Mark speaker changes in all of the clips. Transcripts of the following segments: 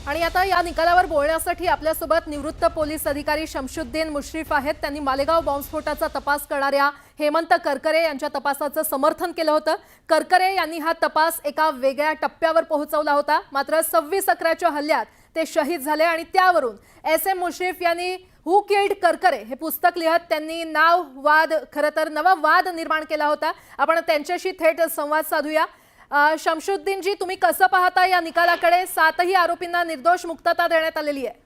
Speaker 1: आणि आता या निकालावर बोलण्यासाठी आपल्यासोबत निवृत्त पोलीस अधिकारी शमशुद्दीन मुश्रीफ आहेत। त्यांनी मालेगाव बॉम्बस्फोटाचा तपास करणाऱ्या हेमंत करकरे यांच्या तपासाचं समर्थन केलं होतं। करकरे यांनी हा तपास एका वेगळ्या टप्प्यावर पोहोचवला होता, मात्र 26/11च्या हल्ल्यात ते शहीद झाले आणि त्यावरून SM मुश्रीफ यांनी हु किल्ड करकरे हे पुस्तक लिहत त्यांनी नाव वाद खरं तर नवा वाद निर्माण केला होता। आपण त्यांच्याशी थेट संवाद साधूया। शमशुद्दीन जी, तुम्ही कसं पाहता या निकालाकडे? 7ही आरोपींना निर्दोष मुक्तता देण्यात आलेली आहे।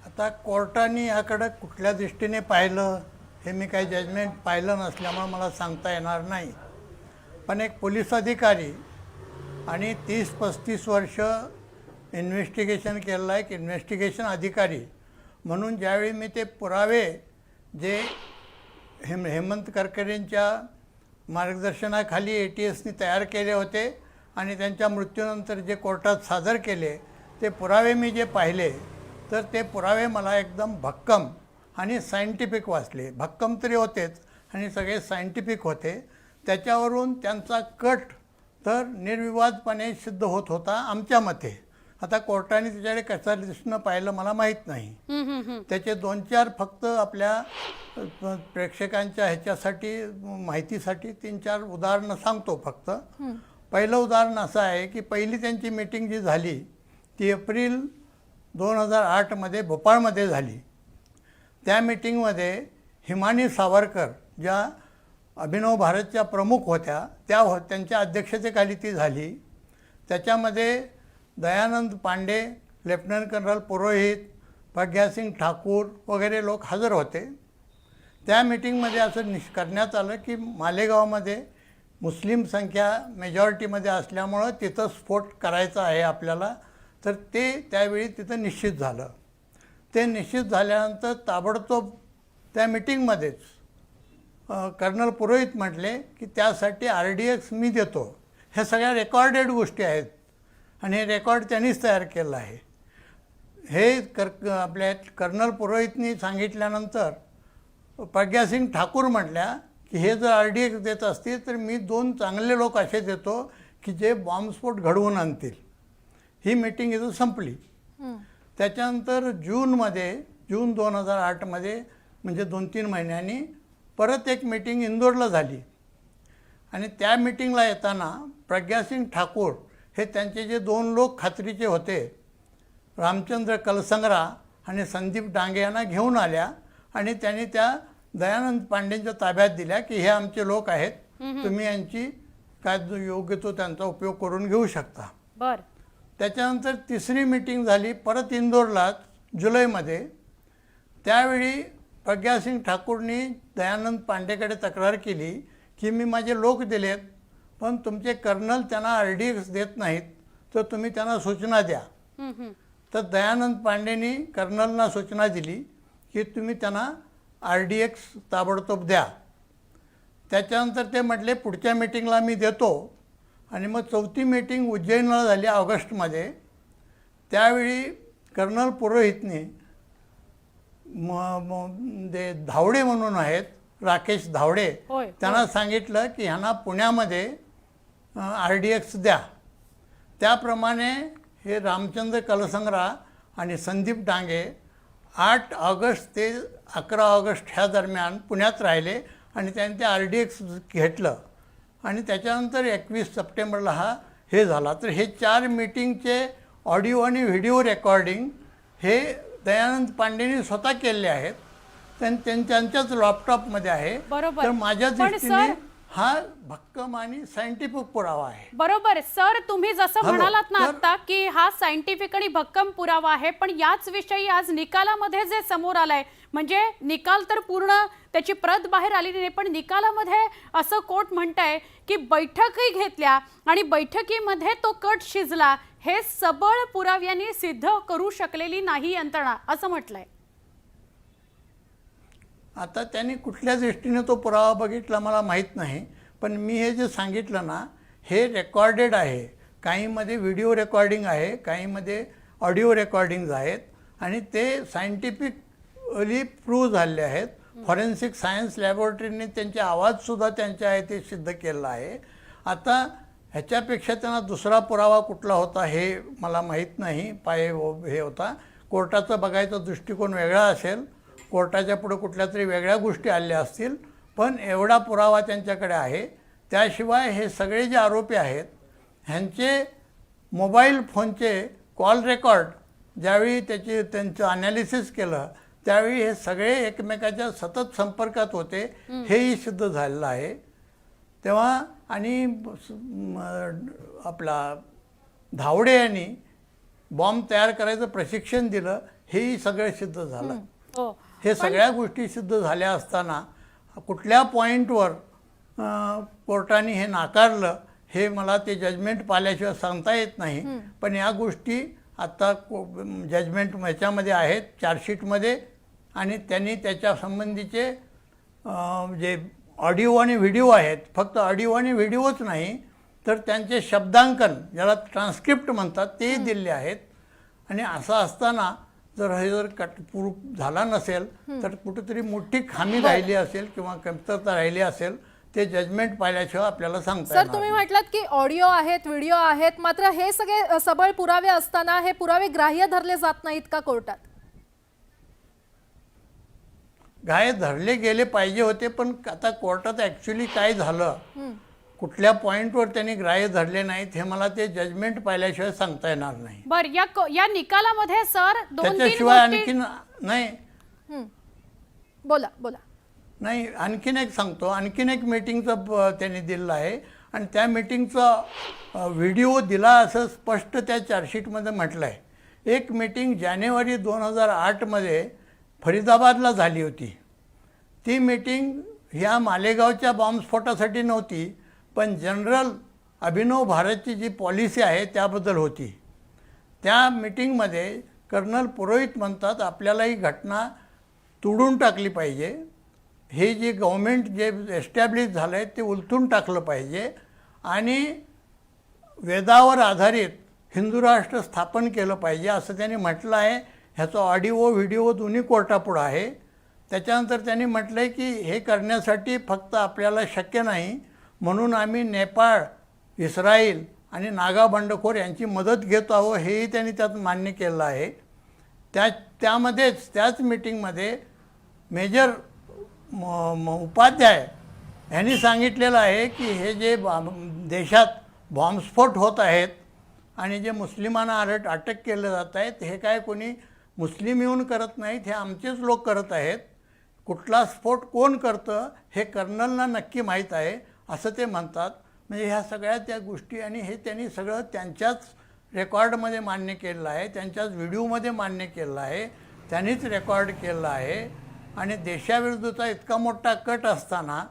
Speaker 2: आता कोर्टाने याकडे कुठल्या दृष्टीने पाहिलं हे मी काही जजमेंट पाहिलं नसल्यामुळे मला सांगता येणार नाही, पण एक पोलीस अधिकारी आणि 30-35 वर्ष इन्व्हेस्टिगेशन केलेला एक इन्व्हेस्टिगेशन अधिकारी म्हणून ज्यावेळी मी ते पुरावे जे हेमंत करकरेंच्या मार्गदर्शनाखाली ATSनी तयार केले होते आणि त्यांच्या मृत्यूनंतर जे कोर्टात सादर केले ते पुरावे मी जे पाहिले तर ते पुरावे मला एकदम भक्कम आणि सायंटिफिक वाटले। भक्कम तरी होतेच आणि सगळे सायंटिफिक होते। त्याच्यावरून त्यांचा कट तर निर्विवादपणे सिद्ध होत होता आमच्या मते। आता कोर्टाने त्याच्याकडे कशा दृष्टीनं पाहिलं मला माहीत नाही। त्याचे 2-4 फक्त आपल्या प्रेक्षकांच्या ह्याच्यासाठी माहितीसाठी 3-4 उदाहरणं सांगतो फक्त। पहिलं उदाहरण असं आहे की पहिली त्यांची मीटिंग जी झाली ती एप्रिल 2008 भोपाळमध्ये झाली। त्या मीटिंगमध्ये हिमानी सावरकर ज्या अभिनव भारतच्या प्रमुख होत्या त्यांच्या अध्यक्षतेखाली ती झाली। त्याच्यामध्ये दयानंद पांडे, लेफ्टनंट कर्नल पुरोहित, प्रज्ञासिंग ठाकूर वगैरे लोक हजर होते। त्या मीटिंगमध्ये असं करण्यात आलं की मालेगावमध्ये मुस्लिम संख्या मेजॉरिटीमध्ये असल्यामुळं तिथं स्फोट करायचा आहे आपल्याला, तर ते त्यावेळी तिथं निश्चित झालं। ते निश्चित झाल्यानंतर ताबडतोब त्या मीटिंगमध्येच कर्नल पुरोहित म्हटले की त्यासाठी RDX मी देतो। हे सगळ्या रेकॉर्डेड गोष्टी आहेत आणि हे रेकॉर्ड त्यांनीच तयार केलं आहे। हे आपल्या कर्नल पुरोहितनी सांगितल्यानंतर प्रज्ञासिंग ठाकूर म्हटल्या की हे जर RDX देत असतील तर मी 2 चांगले लोक असे देतो की जे बॉम्बस्फोट घडवून आणतील। ही मीटिंग इथं संपली। त्याच्यानंतर जून 2008 म्हणजे 2-3 महिन्यांनी परत एक मीटिंग इंदोरला झाली आणि त्या मीटिंगला येताना प्रज्ञासिंग ठाकूर हे त्यांचे जे 2 लोक खात्रीचे होते, रामचंद्र कलसंगरा आणि संदीप डांगे यांना घेऊन आल्या आणि त्यांनी त्या दयानंद पांडेंच्या ताब्यात दिल्या की हे आमचे लोक आहेत, तुम्ही यांची काय योग्य तो त्यांचा उपयोग करून घेऊ शकता।
Speaker 1: बरं।
Speaker 2: त्याच्यानंतर तिसरी मीटिंग झाली परत इंदोरलाच जुलैमध्ये। त्यावेळी प्रज्ञासिंग ठाकूरनी दयानंद पांडेकडे तक्रार केली की मी माझे लोक दिलेत पण तुमचे कर्नल त्यांना RDX देत नाहीत, तर तुम्ही त्यांना सूचना द्या। तर दयानंद पांडेंनी कर्नलना सूचना दिली की तुम्ही त्यांना RDX ताबडतोब द्या। त्याच्यानंतर ते म्हटले पुढच्या मीटिंगला मी देतो आणि मग 4थी मीटिंग उज्जैनला झाली ऑगस्टमध्ये। त्यावेळी कर्नल पुरोहितने धावडे म्हणून आहेत, राकेश धावडे, त्यांना सांगितलं की ह्यांना पुण्यामध्ये RDX द्या। त्याप्रमाणे हे रामचंद्र कलसंगरा आणि संदीप डांगे 8 ऑगस्ट ते 11 ऑगस्ट ह्या दरम्यान पुण्यात राहिले आणि त्यांनी ते RDX घेतलं आणि त्याच्यानंतर 21 सप्टेंबरला हे झाला। तर हे 4 मीटिंगचे ऑडिओ आणि व्हिडिओ रेकॉर्डिंग हे दयानंद पांडेंनी स्वतः केले आहेत, त्यांच्याच लॅपटॉपमध्ये आहे। तर माझ्या दृष्टीने हा भक्कम आणि सायंटिफिक पुरावा आहे।
Speaker 3: बरोबर सर, तुम्ही जसं म्हणालात ना आता की हा सायंटिफिक आणि भक्कम पुरावा आहे, पण याच विषयी आज निकालामध्ये जे समोर आलंय, म्हणजे निकाल तर पूर्ण त्याची प्रत बाहेर आलेली नाही, पण निकालामध्ये असं कोर्ट म्हणतंय की बैठकी घेतल्या आणि बैठकीमध्ये तो कट शिजला, हे सबळ पुराव्यांनी सिद्ध करू शकलेली नाही यंत्रणा असं म्हटलंय।
Speaker 2: आता त्यांनी कुठल्या दृष्टीने तो पुरावा बघितला मला माहीत नाही, पण मी हे जे सांगितलं ना हे रेकॉर्डेड आहे। काहीमध्ये व्हिडिओ रेकॉर्डिंग आहे, काहीमध्ये ऑडिओ रेकॉर्डिंग्ज आहेत आणि ते सायंटिफिकली प्रूव्ह झाले आहेत। फॉरेन्सिक सायन्स लॅबोरेटरीने त्यांचे आवाजसुद्धा त्यांचे आहे ते सिद्ध केलेलं आहे। आता ह्याच्यापेक्षा त्यांना दुसरा पुरावा कुठला होता हे मला माहीत नाही. हे होता कोर्टाचा बघायचा दृष्टिकोन वेगळा असेल, कोर्टाच्या पुढे कुठल्या तरी वेगळ्या गोष्टी आल्या असतील, पण एवढा पुरावा त्यांच्याकडे आहे. त्याशिवाय हे सगळे जे आरोपी आहेत ह्यांचे मोबाईल फोनचे कॉल रेकॉर्ड ज्यावेळी त्यांचं ॲनालिसिस केलं त्यावेळी हे सगळे एकमेकाच्या सतत संपर्कात होते, हेही सिद्ध झालेलं आहे. तेव्हा आणि आपला धावडे यांनी बॉम्ब तयार करायचं प्रशिक्षण दिलं, हेही सगळं सिद्ध झालं.
Speaker 3: हो.
Speaker 2: हे सगळ्या गोष्टी सिद्ध झाल्या असताना कुठल्या पॉईंटवर कोर्टाने हे नाकारलं हे मला ते जजमेंट पाहिल्याशिवाय सांगता येत नाही. पण या गोष्टी आता जजमेंट ह्याच्यामध्ये आहेत, चार्जशीटमध्ये, आणि त्यांनी त्याच्या संबंधीचे जे ऑडिओ आणि व्हिडिओ आहेत, फक्त ऑडिओ आणि व्हिडिओच नाही तर त्यांचे शब्दांकन ज्याला ट्रान्स्क्रिप्ट म्हणतात तेही दिले आहेत. आणि असं असताना जर प्रूफ झाला नसेल तर कुठेतरी मोठी खामी राहिली असेल किंवा कमतरता राहिली असेल, ते जजमेंट पाहिल्याशिवाय आपल्याला सांगता येणार
Speaker 1: सर, तुम्ही म्हटलात की ऑडिओ आहेत, व्हिडिओ आहेत, मात्र हे सगळे सबळ पुरावे असताना हे पुरावे ग्राह्य धरले जात नाहीत का कोर्टात?
Speaker 2: ग्राह्य धरले गेले पाहिजे होते, पण आता कोर्टात ॲक्च्युली काय झालं, कुठल्या पॉईंटवर त्यांनी ग्राह्य धरले नाहीत हे मला ते जजमेंट पाहिल्याशिवाय सांगता येणार नाही.
Speaker 3: बर, या निकालामध्ये सर
Speaker 2: त्याच्याशिवाय आणखीन नाही.
Speaker 1: बोला बोला.
Speaker 2: नाही, आणखीन एक सांगतो. आणखीन एक मीटिंगचं त्यांनी दिलेलं आहे आणि त्या मीटिंगचा व्हिडिओ दिला असं स्पष्ट त्या चार्जशीटमध्ये म्हटलं आहे. एक मीटिंग जानेवारी 2008मध्ये फरीदाबादला झाली होती. ती मीटिंग ह्या मालेगावच्या बॉम्बस्फोटासाठी नव्हती, पण जनरल अभिनव भारतची जी पॉलिसी आहे त्याबद्दल होती. त्या मीटिंगमध्ये कर्नल पुरोहित म्हणतात आपल्याला ही घटना तोडून टाकली पाहिजे, हे जे गव्हर्मेंट जे एस्टॅब्लिश झालं आहे ते उलथून टाकलं पाहिजे आणि वेदावर आधारित हिंदू राष्ट्र स्थापन केलं पाहिजे असं त्यांनी म्हटलं आहे. ह्याचा ऑडिओ व्हिडिओ दोन्ही कोर्टापुढं आहे. त्याच्यानंतर त्यांनी म्हटलं आहे की हे करण्यासाठी फक्त आपल्याला शक्य नाही, म्हणून आम्ही नेपाळ, इस्रायल आणि नागा बंडखोर यांची मदत घेतो आहोत, हेही त्यांनी त्यात मान्य केलं आहे. त्याच मीटिंगमध्ये मेजर उपाध्याय यांनी सांगितलेलं आहे की हे जे देशात बॉम्बस्फोट होत आहेत आणि जे मुस्लिमांना अटक केले जात आहेत हे काय कोणी मुस्लिम येऊन करत नाहीत, हे आमचेच लोक करत आहेत. कुठला स्फोट कोण करतं हे कर्नलना नक्की माहीत आहे असं ते म्हणतात. म्हणजे ह्या सगळ्या त्या गोष्टी आणि हे त्यांनी सगळं त्यांच्याच रेकॉर्डमध्ये मान्य केलेलं आहे, त्यांच्याच व्हिडिओमध्ये मान्य केलेलं आहे, त्यांनीच रेकॉर्ड केलेलं आहे. आणि देशाविरुद्धचा इतका मोठा कट असताना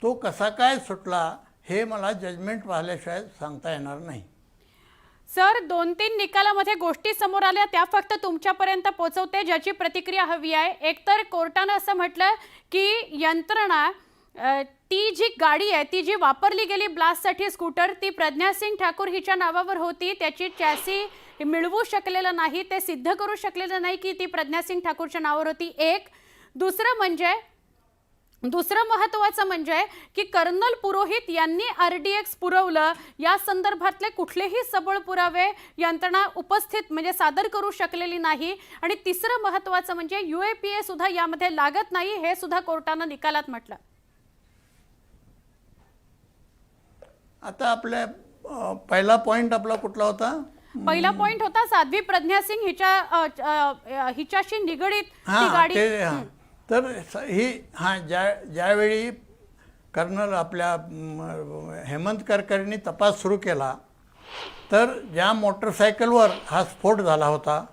Speaker 2: तो कसा काय सुटला हे मला जजमेंट पाहिल्याशिवाय सांगता येणार नाही.
Speaker 3: सर, 2-3 निकालामध्ये गोष्टी समोर आल्या त्या फक्त तुमच्यापर्यंत पोहोचवते ज्याची प्रतिक्रिया हवी आहे. एकतर कोर्टानं असं म्हटलं की यंत्रणा ती जी गाडी आहे ती जी वापरली गेली ब्लास्टसाठी स्कूटर ती प्रज्ञा सिंग ठाकूर हिच्या नावावर होती, त्याची चॅसी मिळवू शकलेलं नाही, ते सिद्ध करू शकलेलं नाही की ती प्रज्ञा सिंग ठाकूरच्या नावावर होती. एक दुसरं महत्त्वाचं म्हणजे की कर्नल पुरोहित यांनी RDX पुरवलं या संदर्भातले कुठलेही सबळ पुरावे यंत्रणा उपस्थित म्हणजे सादर करू शकलेली नाही. आणि तिसरं महत्त्वाचं म्हणजे UAPA सुद्धा यामध्ये लागत नाही, हे सुद्धा कोर्टानं निकालात म्हटलं.
Speaker 2: आता आपल्या पहिला पॉईंट आपला कुठला होता?
Speaker 3: पहिला पॉइंट होता साध्वी प्रज्ञा सिंग हिच्याशी निगडीत ती गाडी.
Speaker 2: तर ही ज्यावेळी कर्नल आपल्या हेमंत करकरेंनी तपास सुरू केला तर ज्या मोटरसायकलवर हा स्फोट झाला होता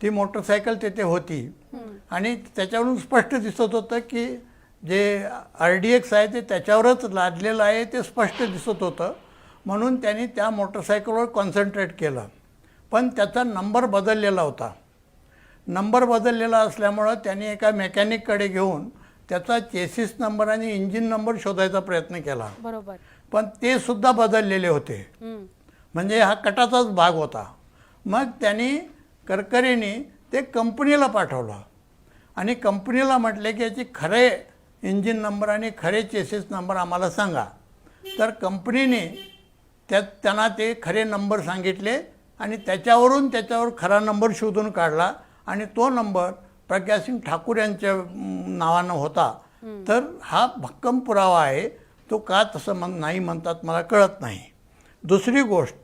Speaker 2: ती मोटरसायकल तिथे होती आणि त्याच्यावरून स्पष्ट दिसत होतं की जे RDX आहे ते त्याच्यावरच लादलेलं आहे ते स्पष्ट दिसत होतं. म्हणून त्यांनी त्या मोटरसायकलवर कॉन्सन्ट्रेट केलं. पण त्याचा नंबर बदललेला होता. नंबर बदललेला असल्यामुळं त्यांनी एका मेकॅनिककडे घेऊन त्याचा चेसिस नंबर आणि इंजिन नंबर शोधायचा प्रयत्न केला.
Speaker 3: बरोबर.
Speaker 2: पण ते सुद्धा बदललेले होते, म्हणजे हा कटाचाच भाग होता. मग त्यांनी करकरेंनी ते कंपनीला पाठवलं आणि कंपनीला म्हटले की याची खरे इंजिन नंबर आणि खरे चेसिस नंबर आम्हाला सांगा. तर कंपनीने त्यात त्यांना ते खरे नंबर सांगितले आणि त्याच्यावर खरा नंबर शोधून काढला आणि तो नंबर प्रज्ञासिंग ठाकूर यांच्या नावानं होता. तर हा भक्कम पुरावा आहे. तो का तसं नाही म्हणतात मला कळत नाही. दुसरी गोष्ट,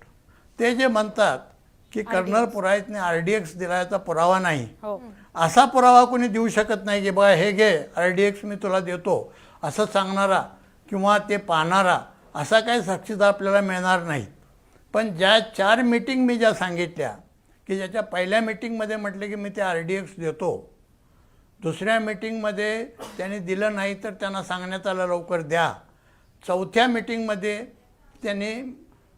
Speaker 2: ते जे म्हणतात की कर्नल पुरायतने RDX दिल्याचा पुरावा नाही,
Speaker 3: हो.
Speaker 2: असा पुरावा कोणी देऊ शकत नाही की बघा हे घे RDX मी तुला देतो असं सांगणारा किंवा ते पाहणारा असा काही साक्षीदार आपल्याला मिळणार नाहीत. पण ज्या 4 मीटिंग मी ज्या सांगितल्या की ज्याच्या पहिल्या मीटिंगमध्ये म्हटलं की मी ते RDX देतो, दुसऱ्या मीटिंगमध्ये त्यांनी दिलं नाही तर त्यांना सांगण्यात आलं लवकर द्या, चौथ्या मीटिंगमध्ये त्यांनी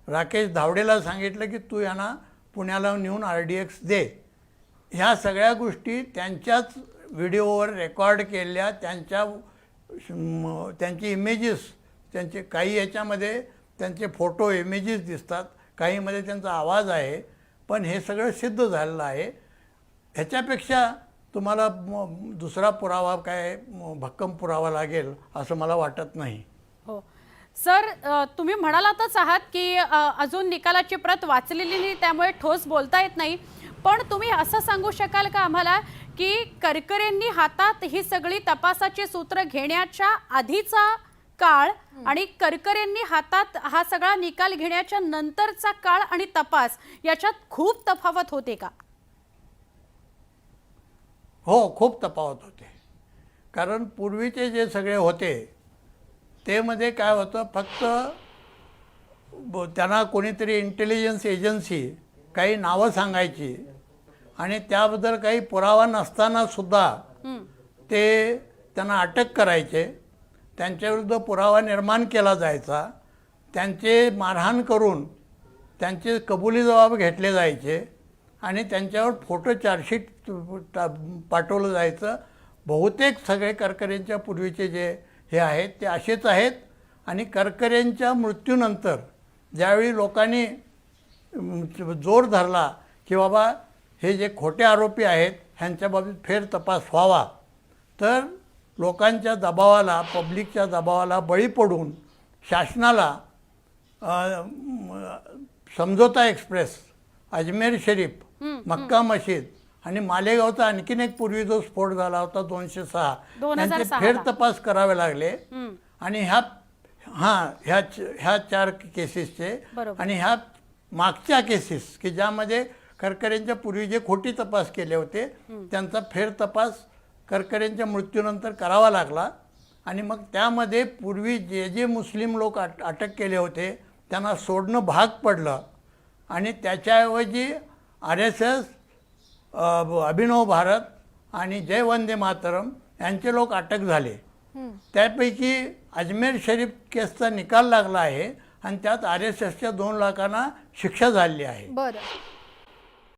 Speaker 2: राकेश धावडेला सांगितलं की तू यांना पुण्याला नेऊन RDX दे. ह्या सगळ्या गोष्टी त्यांच्याच व्हिडिओवर रेकॉर्ड केलेल्या, त्यांची इमेजेस, त्यांचे काही याच्यामध्ये त्यांचे फोटो इमेजेस दिसतात, काहीमध्ये त्यांचा आवाज आहे. पण हे सगळं सिद्ध झालेलं आहे. ह्याच्यापेक्षा तुम्हाला दुसरा पुरावा काय भक्कम पुरावा लागेल असं मला वाटत नाही.
Speaker 3: हो सर, तुम्ही म्हणालातच आहात की अजून निकालाची प्रत वाचलेली नाही, त्यामुळे ठोस बोलता येत नाही. पण तुम्ही असं सांगू शकाल का आम्हाला की करकरेंनी हातात ही सगळी तपासाची सूत्र घेण्याच्या आधीचा काळ आणि करकरेंनी हातात हा सगळा निकाल घेण्याच्या नंतरचा काळ आणि तपास याच्यात खूप तफावत होते का?
Speaker 2: हो, खूप तफावत होते. कारण पूर्वीचे जे सगळे होते ते मध्ये काय होतं, फक्त त्यांना कोणीतरी इंटेलिजन्स एजन्सी काही नावं सांगायची आणि त्याबद्दल काही पुरावा नसताना सुद्धा ते त्यांना अटक करायचे, त्यांच्याविरुद्ध पुरावा निर्माण केला जायचा, त्यांचे मारहाण करून त्यांचे कबुली जबाब घेतले जायचे आणि त्यांच्यावर फोटो चार्जशीट पाठवलं जायचं. बहुतेक सगळे करकरेंच्या पूर्वीचे जे हे आहेत ते असेच आहेत. आणि करकरेंच्या मृत्यूनंतर ज्यावेळी लोकांनी जोर धरला की बाबा हे जे खोटे आरोपी आहेत ह्यांच्या बाबतीत फेर तपास व्हावा, तर लोकांच्या दबावाला, पब्लिकच्या दबावाला बळी पडून शासनाला समझोता एक्सप्रेस, अजमेर शरीफ, मक्का मशीद आणि मालेगावचा आणखीन एक पूर्वी जो स्फोट झाला होता 206, त्यांचे फेर तपास करावे लागले. आणि ह्या 4 केसेसचे आणि ह्या मागच्या केसेस की ज्यामध्ये करकरेंच्या पूर्वी जे खोटी तपास केले होते त्यांचा फेर तपास करकरेंच्या मृत्यूनंतर करावा लागला. आणि मग त्यामध्ये पूर्वी जे जे मुस्लिम लोक अटक केले होते त्यांना सोडणं भाग पडलं आणि त्याच्याऐवजी RSS, अभिनव भारत आणि जय वंदे मातरम यांचे लोक अटक झाले. त्यापैकी अजमेर शरीफ केसचा निकाल लागला आहे आणि त्यात RSSच्या 2 लाखांना शिक्षा झाली आहे.
Speaker 1: बरं.